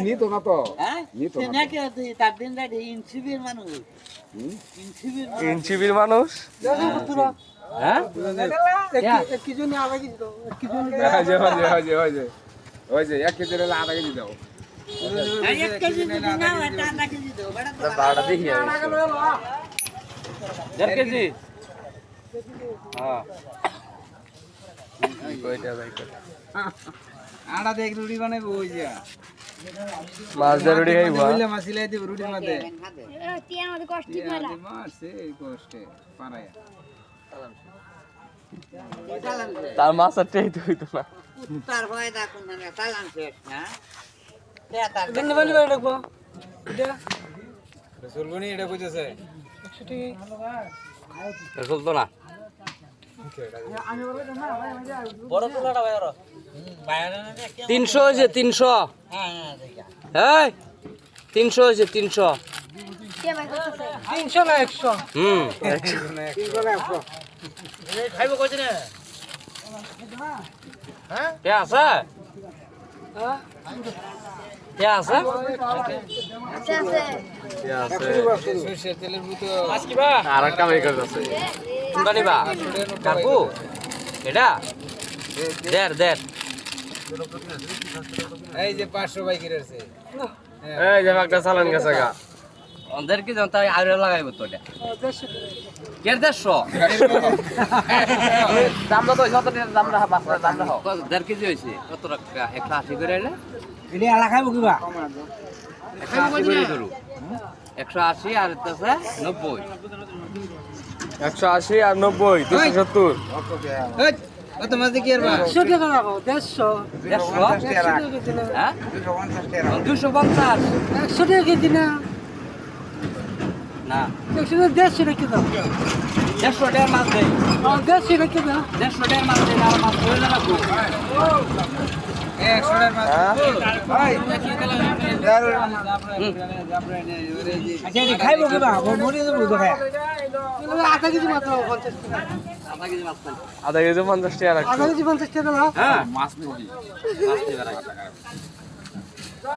নিতো না তো ইনসিবির মানুষ হ্যাঁ ওই যে 1 কেজি হলে আধা কেজি দাও বারোটা দেখি 1.5 কেজি হ্যাঁ আড়া দেখ রুটি বানাবো ওই যে মাছ দিয়ে রুটি খাইবা বললে মাছ লাই দিব রুটির মধ্যে টিয়ার মধ্যে কষ্ট মেলা মারছে এই কষ্টে পারায়া তার মাছ আর টেইতে হইতো না তার ভয় দেখুন না তালান শেষ না বন্ধ বন্ধ করে রাখবো রসুলবনি এটা কইতেছে চলতো না বড় তোলাটা ভাই আর 300 হয়েছে 300 হ্যাঁ হ্যাঁ দেখা এই 300 হয়েছে 300 কে ভাই করতেছে 300 না 100 হুম 100 খাইবো কইছে না হ্যাঁ কে আছে কে আছে আছে আছে কে আছে সরষের তেলের মতো আর একটা বের করতেছে কোনটা নিবা কাকু এটা দের এই যে 500 বাইক কিনেছে এই যে একটা চালান গেছে গা ওদের কি জানতা আইরে লাগাইবো তো এটা কে 150 দামটা তো যত দামটা বাসা দামটা হোক 1.5 কেজি হইছে কত টাকা 180 করে আইলে এডি আলা খাইবো কিবা 180 করে ধরু 180 আর এটাছে 90 180 আর 90 270 এই কত মাছ কি আর 100 টাকা রাখো 150 হ্যাঁ 250 100 টাকা কেজি না না 150 টাকা দাও 150 টাকার মাছ দেই 150 টাকা দাও 150 টাকার মাছ দেই আর মাছ ধরে না রাখো 100 টাকার মাছ ভাই আচ্ছা এডি খাইবো কিবা মরি যাবো তো খায় আধা কেজি মাত্র 50 টাকা আধা কেজি মাছ আধা কেজি 50 টাকা রাখো আধা কেজি 50 টাকা দাও হ্যাঁ মাছ নিবি মাছ নিবা রাখো